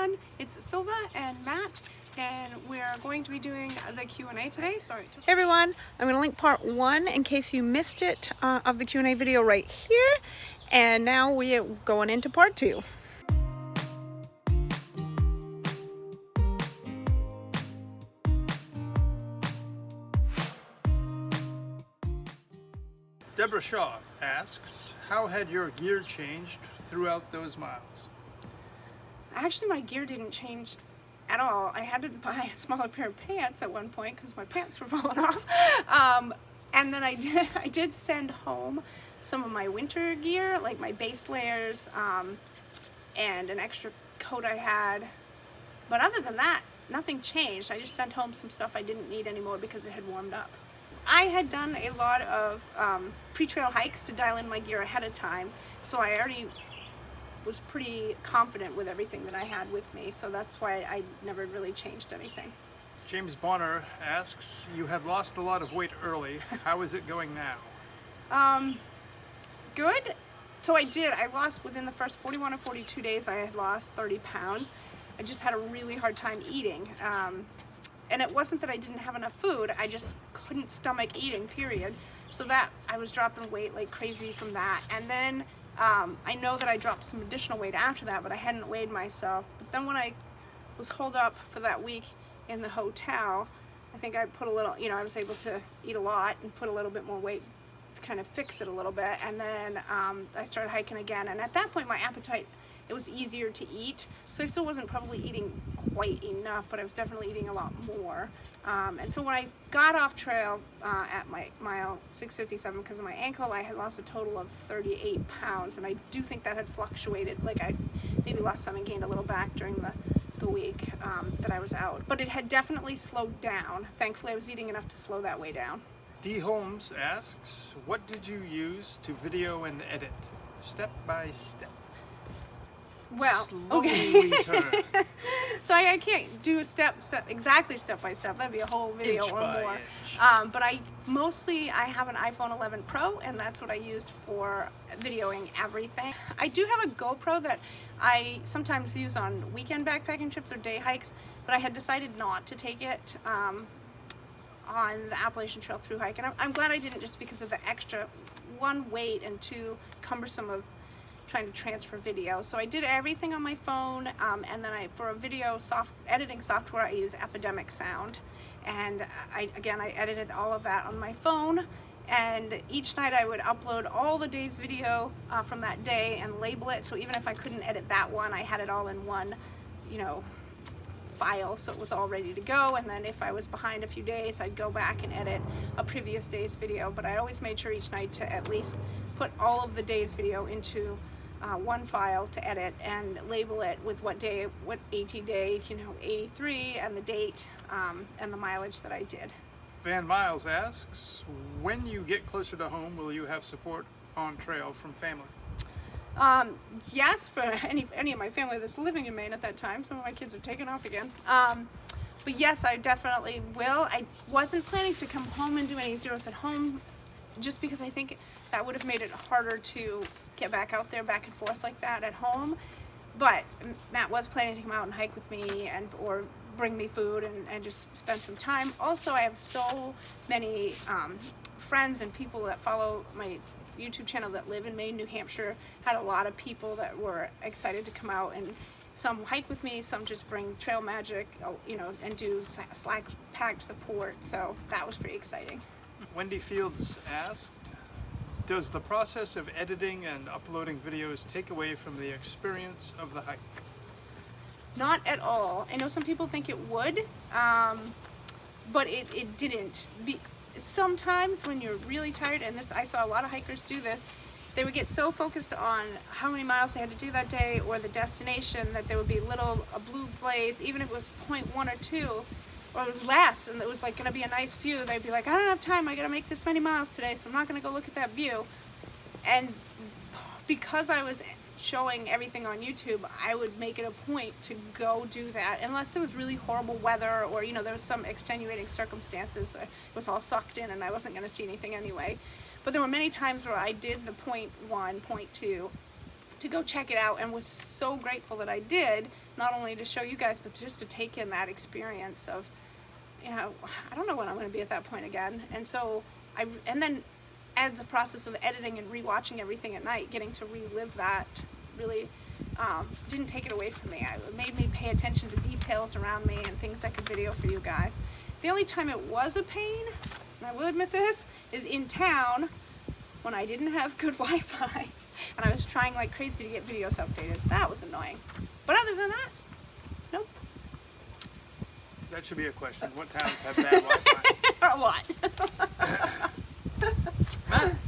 everyone, it's Silva and Matt, and we're going to be doing the Q&A today. Sorry. Hey everyone, I'm going to link part 1 in case you missed it of the Q&A video right here, and now we are going into part 2. Deborah Shaw asks, how had your gear changed throughout those miles? Actually, my gear didn't change at all. I had to buy a smaller pair of pants at one point because my pants were falling off. And then I did send home some of my winter gear, like my base layers and an extra coat I had. But other than that, nothing changed. I just sent home some stuff I didn't need anymore because it had warmed up. I had done a lot of pre-trail hikes to dial in my gear ahead of time, so I already was pretty confident with everything that I had with me, so that's why I never really changed anything. James Bonner asks, you had lost a lot of weight early. How is it going now? Good. So I did. I lost within the first 41 or 42 days. I had lost 30 pounds. I just had a really hard time eating. And it wasn't that I didn't have enough food, I just couldn't stomach eating, period. So that I was dropping weight like crazy from that. And then I know that I dropped some additional weight after that, but I hadn't weighed myself. But then when I was holed up for that week in the hotel, I think I put a little, I was able to eat a lot and put a little bit more weight to kind of fix it a little bit. And then I started hiking again. And at that point, my appetite, it was easier to eat. So I still wasn't probably eating quite enough, but I was definitely eating a lot more. And so when I got off trail at my mile 657 because of my ankle, I had lost a total of 38 pounds. And I do think that had fluctuated. Like I maybe lost some and gained a little back during the week that I was out. But it had definitely slowed down. Thankfully, I was eating enough to slow that way down. D. Holmes asks, what did you use to video and edit? Step by step. Well, slowly okay. turn. So I can't do exactly step by step. That'd be a whole video Inch or by more. inch. But I have an iPhone 11 Pro, and that's what I used for videoing everything. I do have a GoPro that I sometimes use on weekend backpacking trips or day hikes, but I had decided not to take it on the Appalachian Trail through hike, and I'm glad I didn't, just because of the extra, 1, weight, and 2, cumbersome of trying to transfer video. So I did everything on my phone, and then for a video editing software, I use Epidemic Sound, and I edited all of that on my phone. And each night I would upload all the day's video from that day and label it. So even if I couldn't edit that one, I had it all in one, file, so it was all ready to go. And then if I was behind a few days, I'd go back and edit a previous day's video. But I always made sure each night to at least put all of the day's video into one file to edit and label it with what day, what AT day, 83, and the date and the mileage that I did. Van Miles asks, when you get closer to home, will you have support on trail from family? Yes, for any of my family that's living in Maine at that time. Some of my kids are taking off again. But yes, I definitely will. I wasn't planning to come home and do any zeros at home, just because I think that would have made it harder to get back out there back and forth like that at home. But Matt was planning to come out and hike with me or bring me food and just spend some time. Also, I have so many friends and people that follow my YouTube channel that live in Maine. New Hampshire had a lot of people that were excited to come out, and some hike with me, some just bring trail magic, and do Slack pack support. So that was pretty exciting. Wendy Fields asked, does the process of editing and uploading videos take away from the experience of the hike? Not at all. I know some people think it would, but it didn't. Sometimes when you're really tired, and I saw a lot of hikers do this, they would get so focused on how many miles they had to do that day or the destination that there would be a blue blaze, even if it was 0.1 or 2 or less, and it was like going to be a nice view. They'd be like, I don't have time, I got to make this many miles today, so I'm not going to go look at that view. And because I was showing everything on YouTube, I would make it a point to go do that, unless there was really horrible weather or there was some extenuating circumstances. It was all sucked in and I wasn't going to see anything anyway. But there were many times where I did the 0.1, 0.2, to go check it out, and was so grateful that I did, not only to show you guys, but just to take in that experience of, you know, I don't know when I'm going to be at that point again. And so and then as the process of editing and rewatching everything at night, getting to relive that really didn't take it away from me. It made me pay attention to details around me and things I could video for you guys. The only time it was a pain, and I will admit this, is in town when I didn't have good Wi-Fi and I was trying like crazy to get videos updated. That was annoying. But other than that, nope. That should be a question. What towns have bad Wi-Fi? A lot.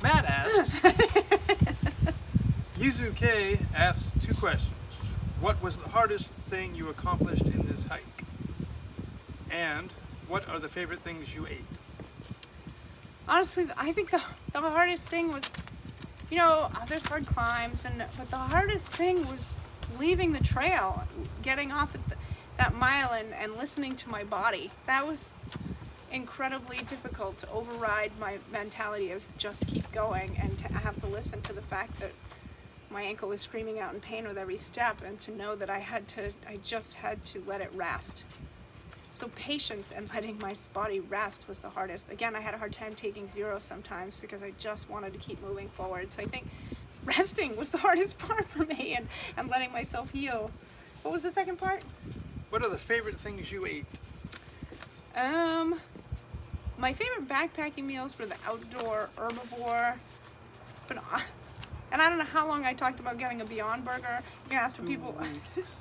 Matt asks, Yuzu K asks 2 questions. What was the hardest thing you accomplished in this hike? And what are the favorite things you ate? Honestly, I think the hardest thing was, you know, there's hard climbs, but the hardest thing was leaving the trail, getting off at that mile and listening to my body. That was incredibly difficult, to override my mentality of just keep going, and to have to listen to the fact that my ankle was screaming out in pain with every step, and to know that I just had to let it rest. So patience and letting my body rest was the hardest. Again, I had a hard time taking zero sometimes because I just wanted to keep moving forward. So I think resting was the hardest part for me, and letting myself heal. What was the second part? What are the favorite things you ate? My favorite backpacking meals were the outdoor herbivore, but and I don't know how long I talked about getting a Beyond Burger. You can ask for people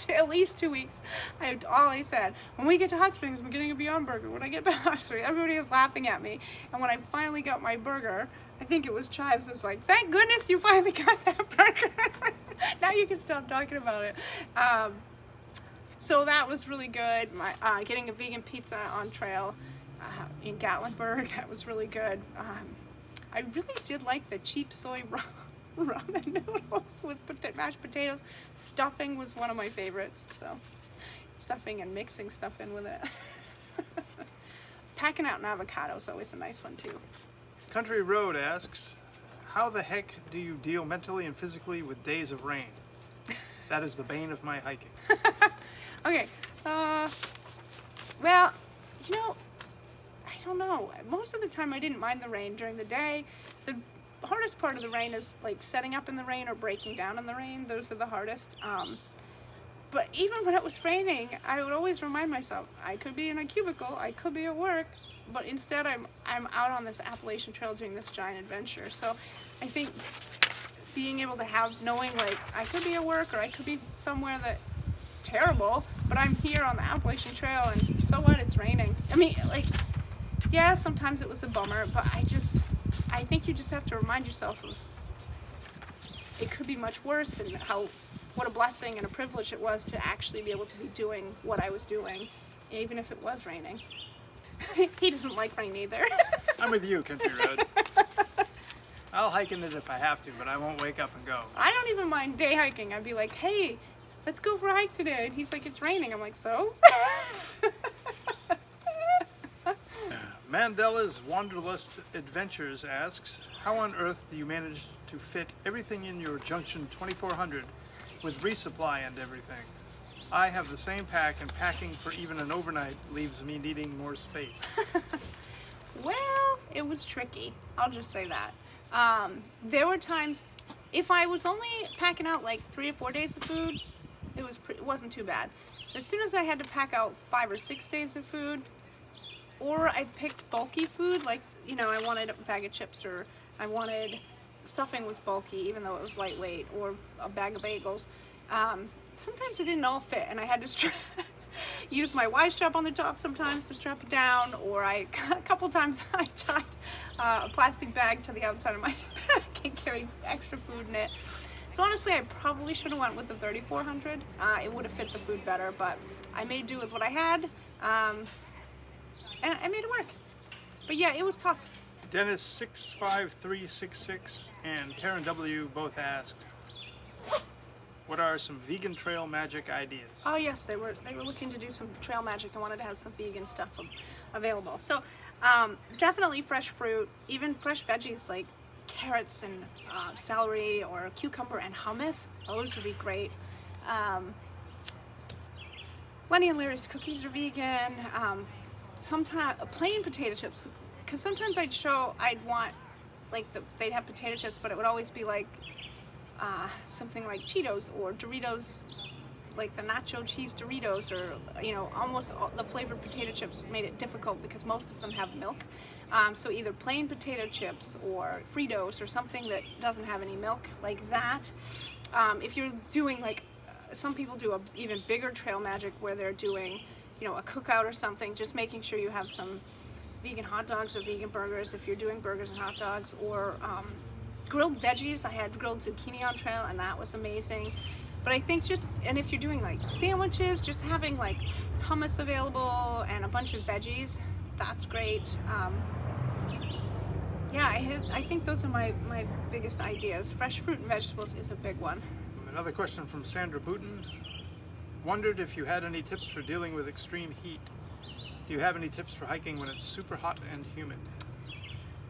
at least 2 weeks. All I said, when we get to Hot Springs, we're getting a Beyond Burger. When I get to Hot Springs, everybody was laughing at me. And when I finally got my burger, I think it was Chives, was like, thank goodness you finally got that burger. Now you can stop talking about it. So that was really good. Getting a vegan pizza on trail in Gatlinburg, that was really good. I really did like the cheap soy ramen noodles with mashed potatoes. Stuffing was one of my favorites, so stuffing and mixing stuff in with it. Packing out an avocado is always a nice one too. Country Road asks, how the heck do you deal mentally and physically with days of rain? That is the bane of my hiking. Okay, well, you know, I don't know. Most of the time I didn't mind the rain during the day. The hardest part of the rain is like setting up in the rain or breaking down in the rain. Those are the hardest. But even when it was raining, I would always remind myself, I could be in a cubicle, I could be at work, but instead I'm out on this Appalachian Trail doing this giant adventure. So I think being able to knowing like I could be at work or I could be somewhere that terrible, but I'm here on the Appalachian Trail, and so what, it's raining. I mean, like, yeah, sometimes it was a bummer, but I think you just have to remind yourself of it could be much worse, and what a blessing and a privilege it was to actually be able to be doing what I was doing, even if it was raining. He doesn't like rain either. I'm with you, Country Road. I'll hike in it if I have to, but I won't wake up and go. I don't even mind day hiking. I'd be like, hey, let's go for a hike today. And he's like, it's raining. I'm like, so? Mandela's Wanderlust Adventures asks, how on earth do you manage to fit everything in your Junction 2400 with resupply and everything? I have the same pack, and packing for even an overnight leaves me needing more space. Well, it was tricky. I'll just say that. There were times, if I was only packing out like 3 or 4 days of food, it wasn't too bad. As soon as I had to pack out 5 or 6 days of food, or I picked bulky food, like, you know, I wanted a bag of chips, or I wanted, stuffing was bulky even though it was lightweight, or a bag of bagels. Sometimes it didn't all fit, and I had to use my Y-strap on the top sometimes to strap it down, or a couple times I tied a plastic bag to the outside of my pack and carried extra food in it. So honestly, I probably should have went with the 3400. It would have fit the food better, but I made do with what I had, and I made it work. But yeah, it was tough. Dennis 65366 and Karen W both asked, what are some vegan trail magic ideas? Oh yes, they were looking to do some trail magic. I wanted to have some vegan stuff available. So definitely fresh fruit, even fresh veggies like carrots and celery or cucumber and hummus. Those would be great. Lenny and Larry's cookies are vegan. Sometimes plain potato chips, because sometimes I'd want like they'd have potato chips, but it would always be like something like Cheetos or Doritos, like the nacho cheese Doritos, or almost all the flavored potato chips made it difficult because most of them have milk. So either plain potato chips or Fritos or something that doesn't have any milk, like that. If you're doing like some people do a even bigger trail magic where they're doing a cookout or something, just making sure you have some vegan hot dogs or vegan burgers if you're doing burgers and hot dogs, or grilled veggies. I had grilled zucchini on trail and that was amazing. But I think and if you're doing like sandwiches, just having like hummus available and a bunch of veggies, that's great. Yeah, I think those are my biggest ideas. Fresh fruit and vegetables is a big one. Another question from Sandra Booten. Wondered if you had any tips for dealing with extreme heat. Do you have any tips for hiking when it's super hot and humid?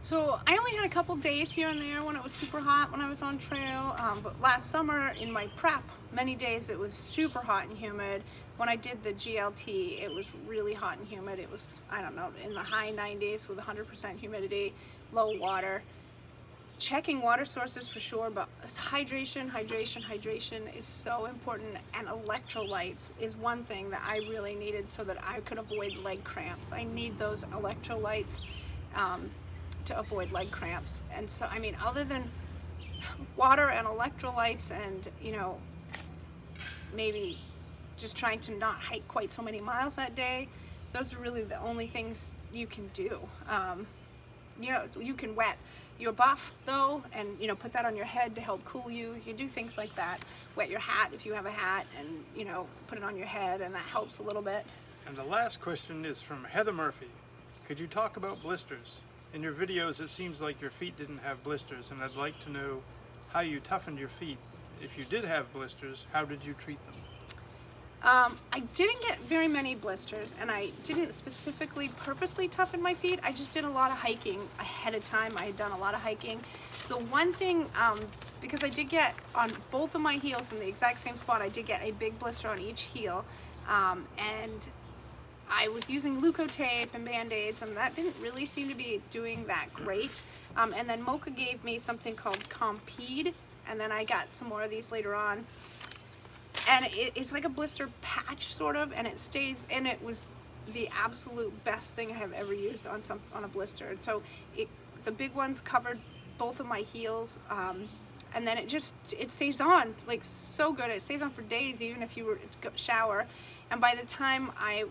So I only had a couple days here and there when it was super hot when I was on trail, but last summer in my prep, many days it was super hot and humid. When I did the GLT, it was really hot and humid. It was, I don't know, in the high 90s with 100% humidity, low water. Checking water sources for sure, but hydration is so important, and electrolytes is one thing that I really needed so that I could avoid leg cramps. I need those electrolytes to avoid leg cramps. And so, I mean, other than water and electrolytes and, maybe just trying to not hike quite so many miles that day, those are really the only things you can do. You can wet your buff though, and put that on your head to help cool you. You can do things like that. Wet your hat if you have a hat, and put it on your head, and that helps a little bit. And the last question is from Heather Murphy. Could you talk about blisters? In your videos it seems like your feet didn't have blisters, and I'd like to know how you toughened your feet. If you did have blisters, how did you treat them? I didn't get very many blisters, and I didn't specifically purposely toughen my feet. I just did a lot of hiking ahead of time. I had done a lot of hiking. The one thing, because I did get on both of my heels in the exact same spot, I did get a big blister on each heel, and I was using Leukotape and Band-Aids, and that didn't really seem to be doing that great. And then Mocha gave me something called Compeed, and then I got some more of these later on. And it's like a blister patch sort of, and it stays, and it was the absolute best thing I have ever used on a blister. And so the big ones covered both of my heels, and then it stays on like so good. It stays on for days, even if you were to shower. And by the time I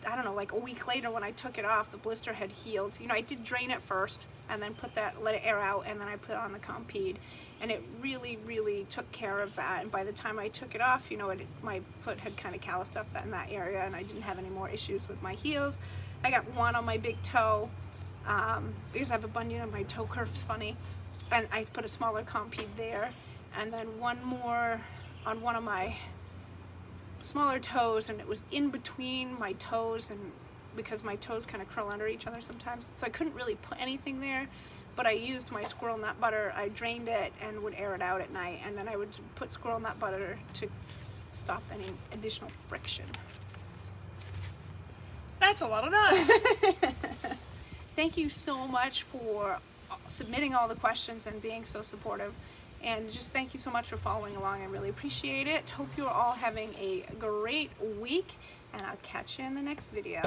don't know, like a week later when I took it off, the blister had healed. I did drain it first and then let it air out, and then I put on the Compeed, and it really, really took care of that. And by the time I took it off, my foot had kind of calloused up in that area, and I didn't have any more issues with my heels. I got one on my big toe, because I have a bunion and my toe curve's funny, and I put a smaller Compeed there, and then one more on one of my smaller toes, and it was in between my toes, and because my toes kind of curl under each other sometimes, so I couldn't really put anything there. But I used my squirrel nut butter. I drained it and would air it out at night, and then I would put squirrel nut butter to stop any additional friction. That's a lot of nuts! Thank you so much for submitting all the questions and being so supportive. And just thank you so much for following along. I really appreciate it. Hope you're all having a great week, and I'll catch you in the next video.